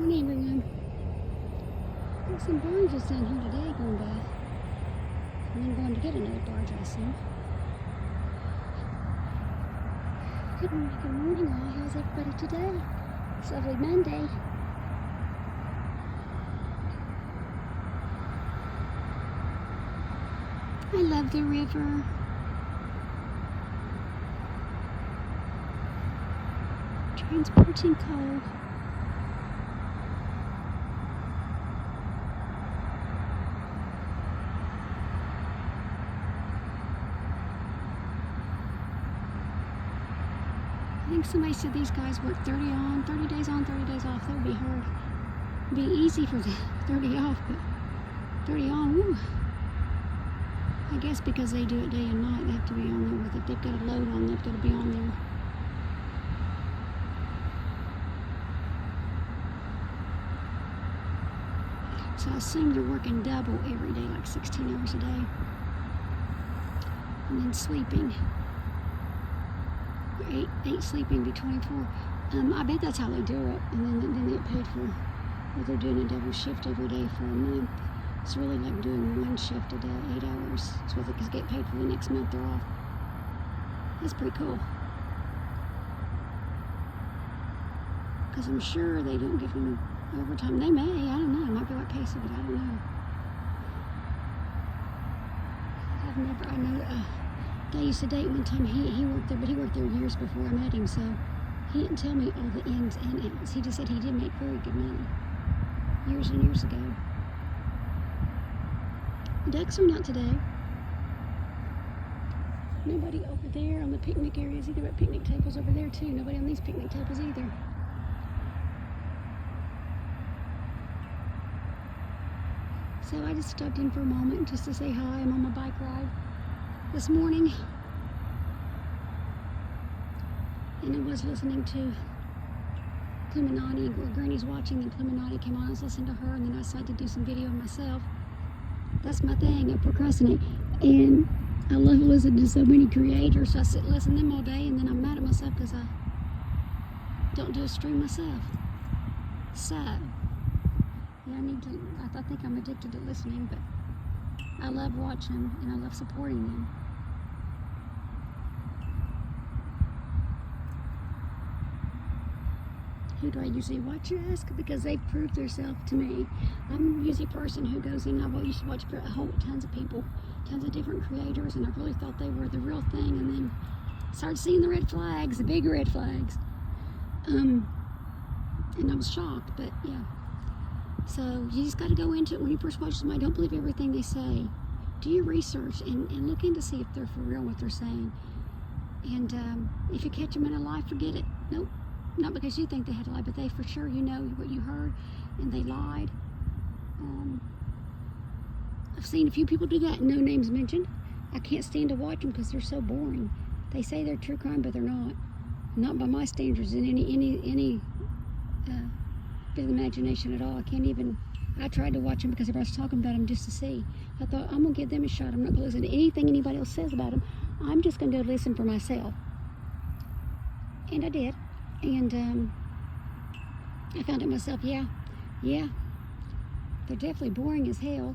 morning, everyone. There's some barges down here today going by. And I'm going to get another barge, I assume. Good morning, all. How's everybody today? It's lovely Monday. I love the river. Transporting coal. I think somebody said these guys work 30 days on, 30 days off. That would be hard. It'd be easy for the 30 off, but 30 on, woo. I guess because they do it day and night, they have to be on there with it. They've got a load on, they've got to be on there. So I assume they're working double every day, like 16 hours a day. And then sleeping. 8 sleeping, be 24. I bet that's how they do it. And then they get paid for what they're doing a double shift every day for a month. It's really like doing one shift a day, 8 hours. It's what they get paid for the next month they're off. That's pretty cool. Because I'm sure they don't give them overtime. They may, I don't know. It might be like Pacer, but I don't know. I know I used to date one time. He worked there, but he worked there years before I met him, so he didn't tell me all the ins and outs. He just said he did make very good money years and years ago. Ducks are not today. Nobody over there on the picnic areas either, but picnic tables over there too. Nobody on these picnic tables either. So I just stopped in for a moment just to say hi. I'm on my bike ride this morning. And I was listening to Illuminati. Granny's watching, and Illuminati came on. I was listening to her, and then I decided to do some video of myself. That's my thing. I procrastinate. And I love listening to so many creators. So I sit and listen to them all day, and then I'm mad at myself because I don't do a stream myself. So, yeah, I think I'm addicted to listening, but I love watching and I love supporting them. Who do I usually watch, you ask? Because they've proved themselves to me. I'm usually a person who goes in, I used to watch tons of people, tons of different creators, and I really thought they were the real thing, and then started seeing the red flags, the big red flags. And I was shocked, but yeah. So you just got to go into it when you first watch somebody. Don't believe everything they say. Do your research and look in to see if they're for real what they're saying. And if you catch them in a lie, forget it. Nope. Not because you think they had a lie, but they for sure, you know what you heard, and they lied. I've seen a few people do that, no names mentioned. I can't stand to watch them because they're so boring. They say they're true crime, but they're not. Not by my standards in any bit of imagination at all. I can't even. I tried to watch them because everybody's talking about them just to see. I thought, I'm going to give them a shot. I'm not going to listen to anything anybody else says about them. I'm just going to listen for myself. And I did. And I found out myself, yeah, they're definitely boring as hell.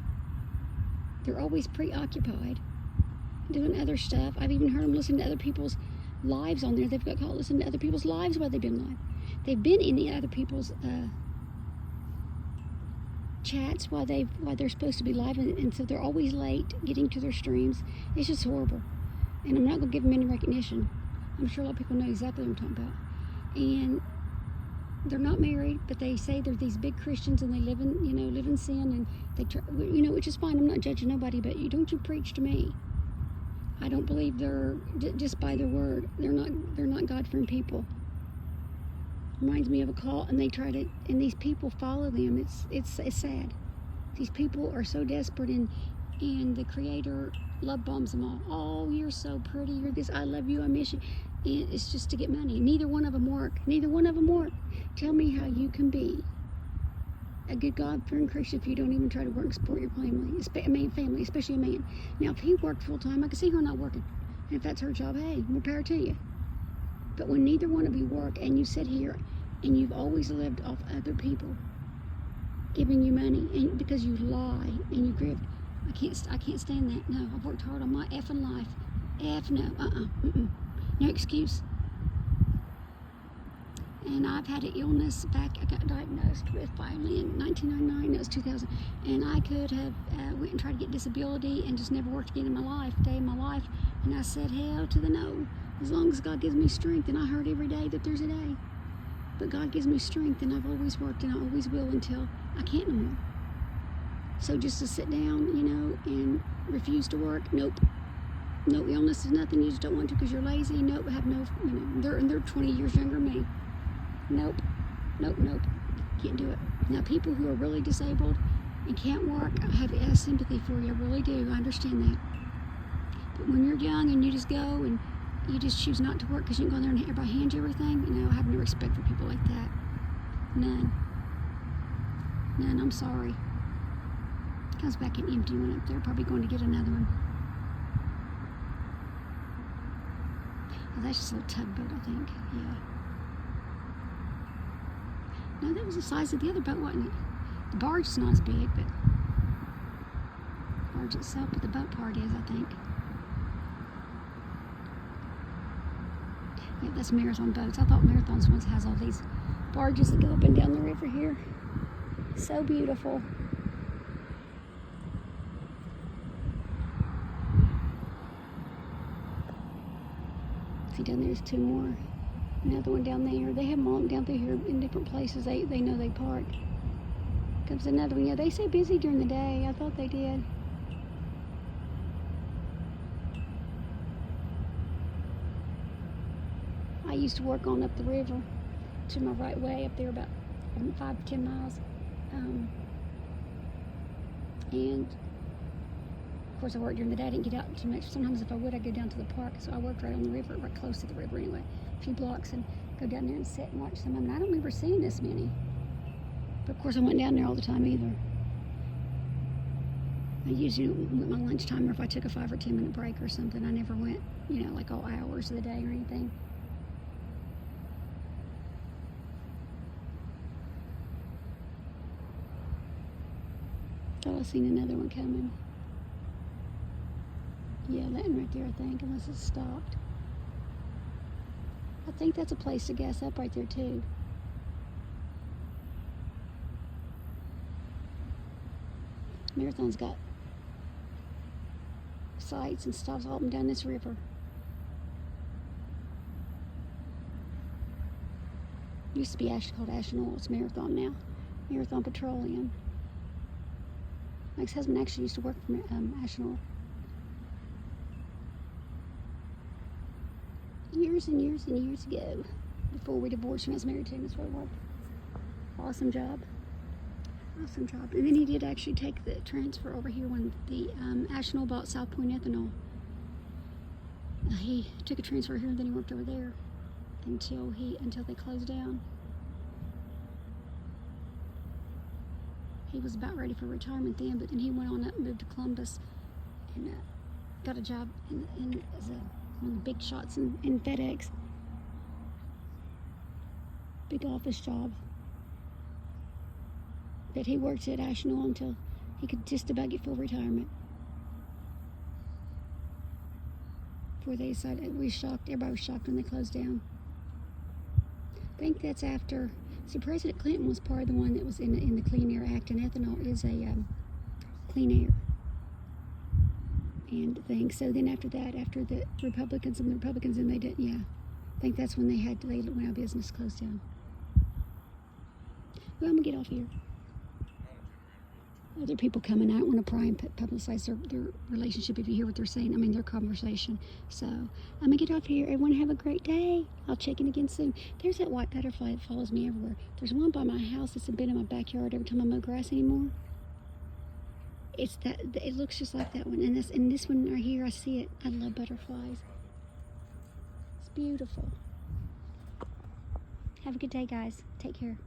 They're always preoccupied, doing other stuff. I've even heard them listen to other people's lives on there. They've got caught listening to other people's lives while they've been live. They've been in the other people's chats while they're supposed to be live, and so they're always late getting to their streams. It's just horrible, and I'm not going to give them any recognition. I'm sure a lot of people know exactly what I'm talking about. And they're not married, but they say they're these big Christians, and they live in sin, and they try, which is fine. I'm not judging nobody, but don't you preach to me. I don't believe they're just by their word. They're not God-fearing people. Reminds me of a cult, and they try to, and these people follow them. It's sad. These people are so desperate, and the Creator love bombs them all. Oh, you're so pretty. You're this. I love you. I miss you. And it's just to get money. Neither one of them work. Neither one of them work. Tell me how you can be a good God-fearing Christian if you don't even try to work and support your family, especially a man. Now, if he worked full-time, I could see her not working. And if that's her job, hey, more power to you. But when neither one of you work and you sit here and you've always lived off other people giving you money, and because you lie and you grift. I can't stand that. No, I've worked hard on my effing life. No, no excuse. And I've had an illness back. I got diagnosed with finally in 1999. It was 2000, and I could have went and tried to get disability and just never worked again in my life, day in my life. And I said hell to the no. As long as God gives me strength, and I heard every day that there's a day. But God gives me strength, and I've always worked, and I always will until I can't no more. So just to sit down, and refuse to work, nope. No illness is nothing. You just don't want to because you're lazy. Nope. I have no, they're 20 years younger than me. Nope. Can't do it. Now, people who are really disabled and can't work, I have sympathy for you. I really do. I understand that. But when you're young and you just go and you just choose not to work because you can go there and everybody hands you everything, I have no respect for people like that. None. I'm sorry. Comes back an empty one up there. Probably going to get another one. Oh, that's just a little tugboat, I think. Yeah. No, that was the size of the other boat, wasn't it? The barge is not as big, but the barge itself, but the boat part is, I think. Yeah, that's Marathon boats. I thought Marathon's ones has all these barges that go up and down the river here. So beautiful. See, down there's two more. Another one down there. They have them all down through here in different places. They know they park. Comes another one. Yeah, they stay busy during the day. I thought they did. I used to work on up the river to my right way up there about 5 to 10 miles. And of course I worked during the day. I didn't get out too much. Sometimes if I would, I'd go down to the park. So I worked right on the river, right close to the river anyway. A few blocks, and go down there and sit and watch some of them. I don't remember seeing this many. But of course I went down there all the time either. I usually went my lunchtime, or if I took a 5 or 10 minute break or something. I never went, like all hours of the day or anything. Thought I seen another one coming. Yeah, that one right there, I think, unless it's stopped. I think that's a place to gas up right there, too. Marathon's got sites and stops all up and down this river. Used to be called Ashland Oil. It's Marathon now. Marathon Petroleum. My ex-husband actually used to work for Ashland Oil. Years and years and years ago, before we divorced, when I was married to him, that's where I worked. Awesome job. And then he did actually take the transfer over here when the Ashland Oil bought South Point Ethanol. He took a transfer here, and then he worked over there until they closed down. He was about ready for retirement then, but then he went on up and moved to Columbus and got a job as one of the big shots in FedEx. Big office job. But he worked at Ashland Oil until he could just about get full retirement. Before they decided, everybody was shocked when they closed down. I think that's after, President Clinton was part of the one that was in the Clean Air Act, and ethanol is a clean air and thing. So then after that, after the Republicans, and they did, I think that's when they went out of business, closed down. Well, I'm gonna get off here. Other people coming. I don't want to pry and publicize their relationship. If you hear what they're saying, their conversation. So I'm gonna get off here. Everyone have a great day. I'll check in again soon. There's that white butterfly that follows me everywhere. There's one by my house that's been in my backyard every time I mow grass anymore. It looks just like that one, and this one right here, I see it. I love butterflies. It's beautiful. Have a good day, guys. Take care.